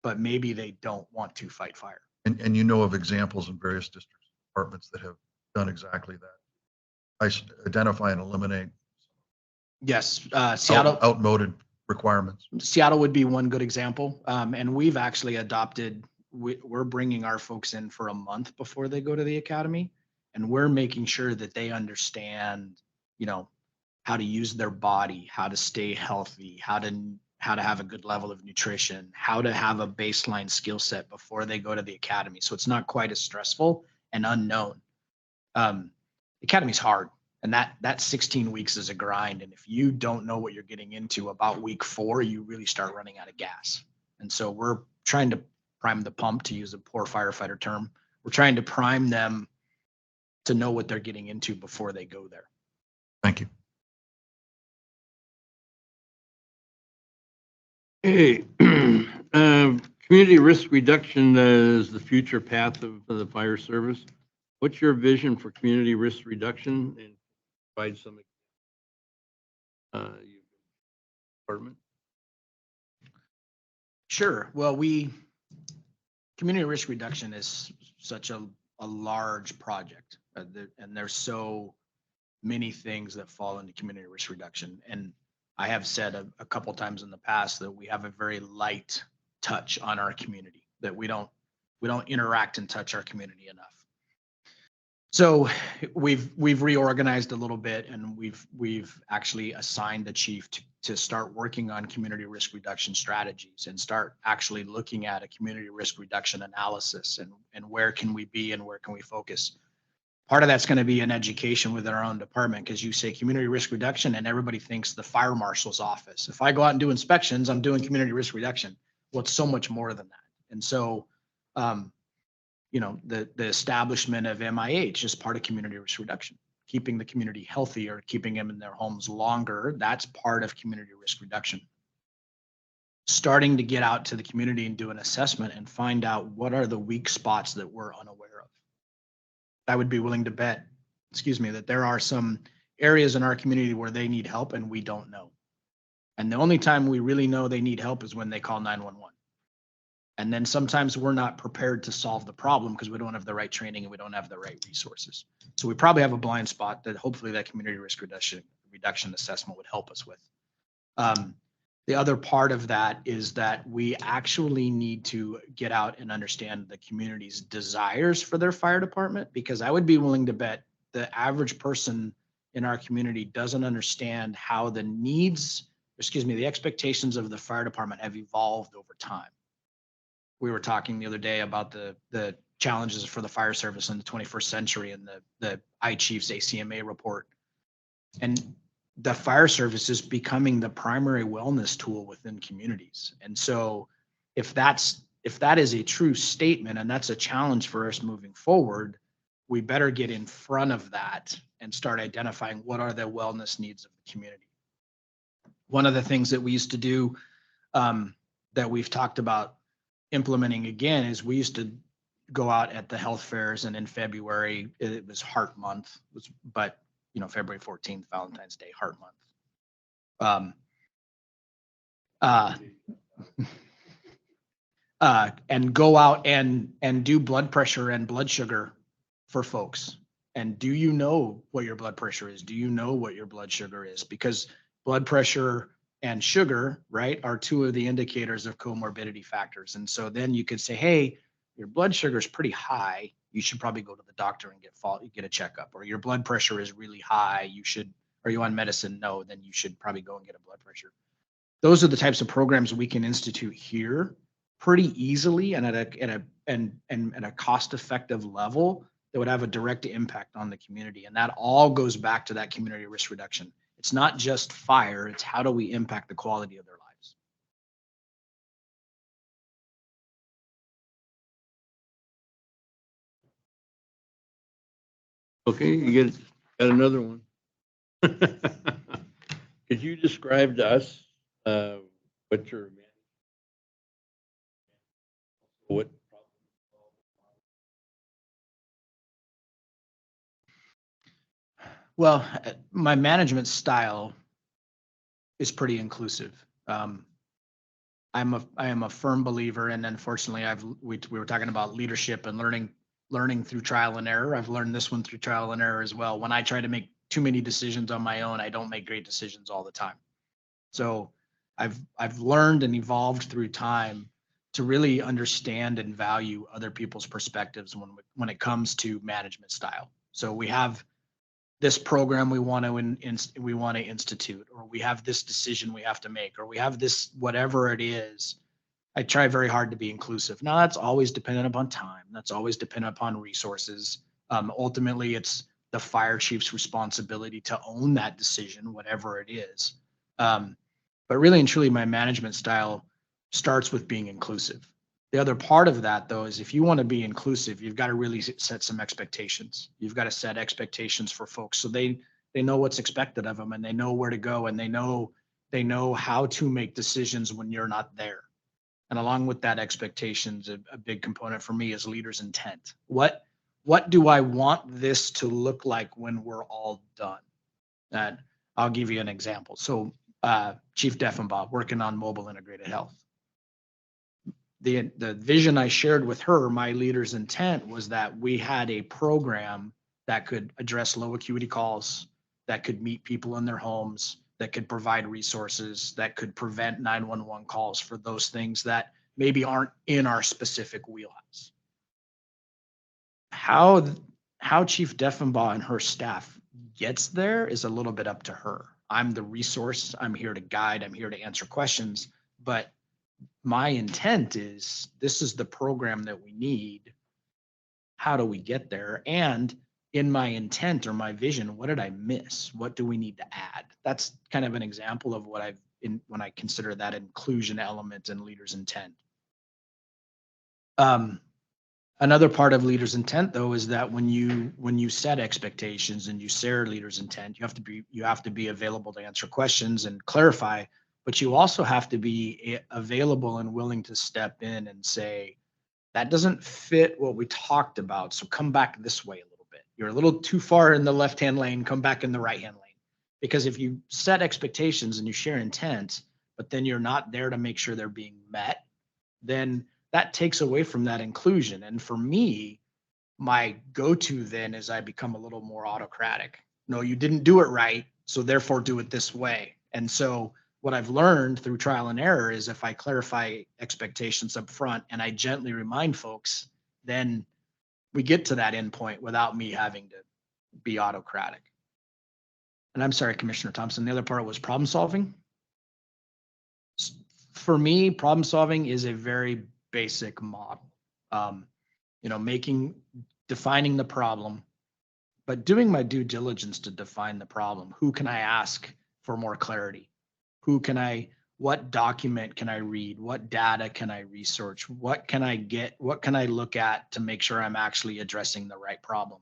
but maybe they don't want to fight fire. And you know of examples in various districts, departments that have done exactly that. Identify and eliminate. Yes, Seattle Outmoded requirements. Seattle would be one good example. And we've actually adopted, we're bringing our folks in for a month before they go to the academy. And we're making sure that they understand, how to use their body, how to stay healthy, how to have a good level of nutrition, how to have a baseline skill set before they go to the academy. So it's not quite as stressful and unknown. Academy's hard, and that 16 weeks is a grind. And if you don't know what you're getting into about week 4, you really start running out of gas. And so we're trying to prime the pump, to use a poor firefighter term. We're trying to prime them to know what they're getting into before they go there. Thank you. Hey, Community risk reduction is the future path of the fire service. What's your vision for community risk reduction and provide some department? Sure. Well, community risk reduction is such a large project, and there's so many things that fall into community risk reduction. And I have said a couple times in the past that we have a very light touch on our community, that we don't interact and touch our community enough. So we've reorganized a little bit, and we've actually assigned the chief to start working on community risk reduction strategies and start actually looking at a community risk reduction analysis and where can we be and where can we focus. Part of that's going to be an education within our own department, because you say community risk reduction and everybody thinks the fire marshal's office. If I go out and do inspections, I'm doing community risk reduction. Well, it's so much more than that. And so, you know, the establishment of MIH is part of community risk reduction. Keeping the community healthier, keeping them in their homes longer, that's part of community risk reduction. Starting to get out to the community and do an assessment and find out what are the weak spots that we're unaware of. I would be willing to bet, that there are some areas in our community where they need help and we don't know. And the only time we really know they need help is when they call 911. And then sometimes we're not prepared to solve the problem because we don't have the right training and we don't have the right resources. So we probably have a blind spot that hopefully that community risk reduction assessment would help us with. The other part of that is that we actually need to get out and understand the community's desires for their fire department, because I would be willing to bet the average person in our community doesn't understand how the expectations of the fire department have evolved over time. We were talking the other day about the challenges for the fire service in the 21st century and the iChief's ACMA report. And the fire service is becoming the primary wellness tool within communities. And so if that is a true statement and that's a challenge for us moving forward, we better get in front of that and start identifying what are the wellness needs of the community. One of the things that we used to do that we've talked about implementing again is we used to go out at the health fairs, and in February, it was Heart Month, but you know, February 14th, Valentine's Day, Heart Month. And go out and do blood pressure and blood sugar for folks. And do you know what your blood pressure is? Do you know what your blood sugar is? Because blood pressure and sugar, right, are two of the indicators of comorbidity factors. And so then you could say, hey, your blood sugar is pretty high. You should probably go to the doctor and get a checkup. Or your blood pressure is really high. Are you on medicine? No, then you should probably go and get a blood pressure. Those are the types of programs we can institute here pretty easily and at a cost-effective level that would have a direct impact on the community. And that all goes back to that community risk reduction. It's not just fire, it's how do we impact the quality of their lives. Okay, you got another one. Could you describe to us what your what? Well, my management style is pretty inclusive. I am a firm believer, and unfortunately, we were talking about leadership and learning through trial and error. I've learned this one through trial and error as well. When I try to make too many decisions on my own, I don't make great decisions all the time. So I've learned and evolved through time to really understand and value other people's perspectives when it comes to management style. So we have this program we want to institute, or we have this decision we have to make, or we have this whatever it is. I try very hard to be inclusive. Now that's always dependent upon time. That's always dependent upon resources. Ultimately, it's the fire chief's responsibility to own that decision, whatever it is. But really and truly, my management style starts with being inclusive. The other part of that, though, is if you want to be inclusive, you've got to really set some expectations. You've got to set expectations for folks so they know what's expected of them, and they know where to go, and they know how to make decisions when you're not there. And along with that, expectations, a big component for me is leaders' intent. What do I want this to look like when we're all done? That I'll give you an example. So Chief Deffenbaugh working on mobile integrated health. The vision I shared with her, my leader's intent was that we had a program that could address low acuity calls, that could meet people in their homes, that could provide resources, that could prevent 911 calls for those things that maybe aren't in our specific wheelhouse. How Chief Deffenbaugh and her staff gets there is a little bit up to her. I'm the resource. I'm here to guide. I'm here to answer questions. But my intent is this is the program that we need. How do we get there? And in my intent or my vision, what did I miss? What do we need to add? That's kind of an example of what when I consider that inclusion element in leaders' intent. Another part of leaders' intent, though, is that when you set expectations and you share leaders' intent, you have to be available to answer questions and clarify, but you also have to be available and willing to step in and say, that doesn't fit what we talked about, so come back this way a little bit. You're a little too far in the left-hand lane, come back in the right-hand lane. Because if you set expectations and you share intent, but then you're not there to make sure they're being met, then that takes away from that inclusion. And for me, my go-to then is I become a little more autocratic. No, you didn't do it right, so therefore do it this way. And so what I've learned through trial and error is if I clarify expectations up front and I gently remind folks, then we get to that end point without me having to be autocratic. And I'm sorry, Commissioner Thompson, the other part was problem solving. For me, problem solving is a very basic model. Defining the problem, but doing my due diligence to define the problem. Who can I ask for more clarity? What document can I read? What data can I research? What can I get? What can I look at to make sure I'm actually addressing the right problem?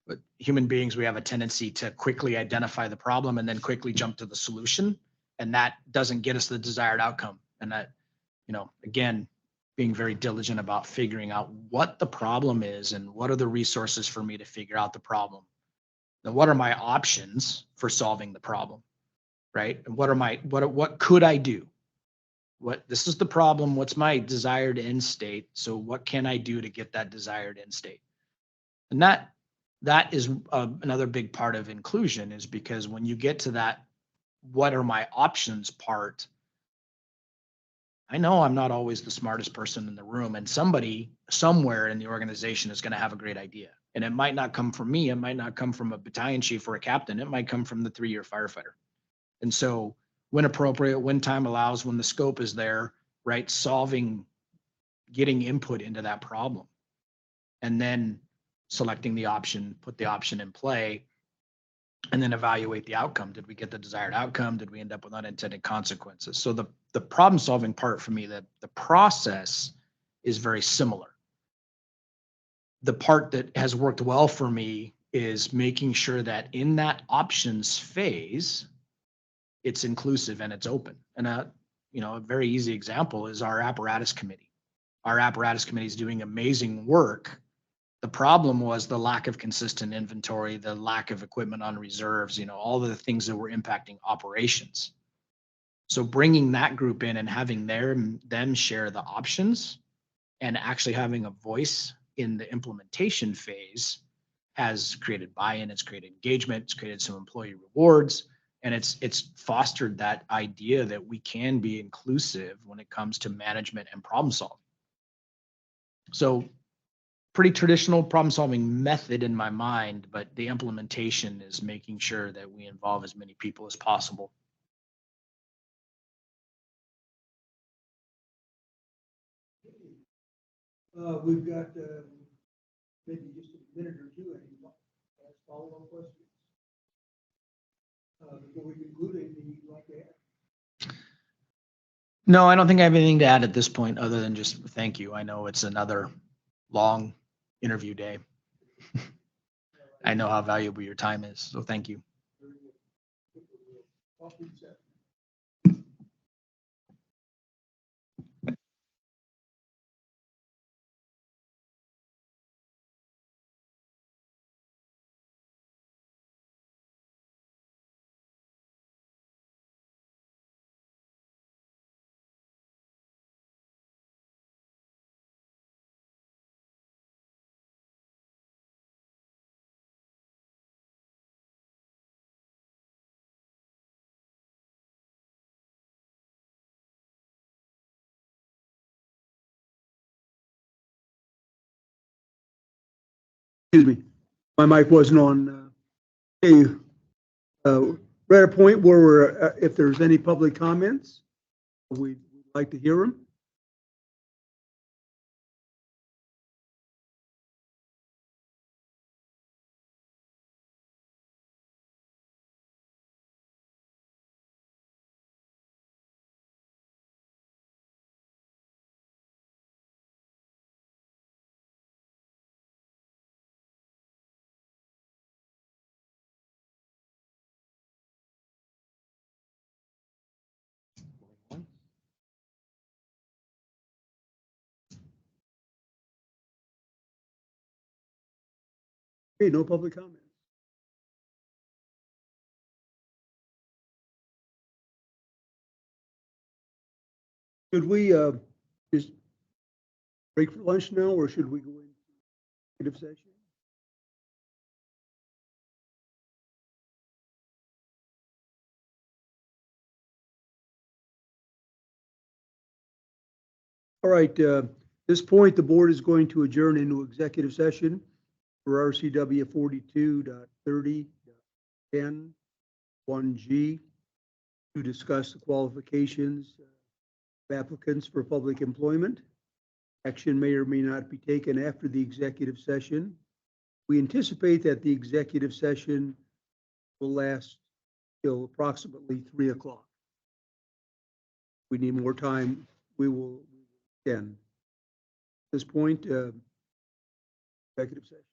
But human beings, we have a tendency to quickly identify the problem and then quickly jump to the solution. And that doesn't get us the desired outcome. And that, again, being very diligent about figuring out what the problem is and what are the resources for me to figure out the problem. Then what are my options for solving the problem, right? And what could I do? This is the problem. What's my desired end state? So what can I do to get that desired end state? And that is another big part of inclusion, is because when you get to that, what are my options part, I know I'm not always the smartest person in the room, and somebody somewhere in the organization is going to have a great idea. And it might not come from me. It might not come from a battalion chief or a captain. It might come from the 3-year firefighter. And so when appropriate, when time allows, when the scope is there, right, getting input into that problem, and then selecting the option, put the option in play, and then evaluate the outcome. Did we get the desired outcome? Did we end up with unintended consequences? So the problem solving part for me, the process is very similar. The part that has worked well for me is making sure that in that options phase, it's inclusive and it's open. And a very easy example is our apparatus committee. Our apparatus committee is doing amazing work. The problem was the lack of consistent inventory, the lack of equipment on reserves, all of the things that were impacting operations. So bringing that group in and having them share the options and actually having a voice in the implementation phase has created buy-in, it's created engagement, it's created some employee rewards, and it's fostered that idea that we can be inclusive when it comes to management and problem solving. So pretty traditional problem solving method in my mind, but the implementation is making sure that we involve as many people as possible. We've got maybe just a minute or two, and ask follow-up questions. Before we conclude, anything you'd like to add? No, I don't think I have anything to add at this point other than just thank you. I know it's another long interview day. I know how valuable your time is, so thank you. Excuse me, my mic wasn't on. Okay, we're at a point where if there's any public comments, we'd like to hear them. Okay, no public comments. Should we just break for lunch now, or should we go into executive session? All right, at this point, the board is going to adjourn into executive session for RCW 42.30.10.1G to discuss the qualifications of applicants for public employment. Action may or may not be taken after the executive session. We anticipate that the executive session will last till approximately 3 o'clock. If we need more time, we will end. At this point, executive session.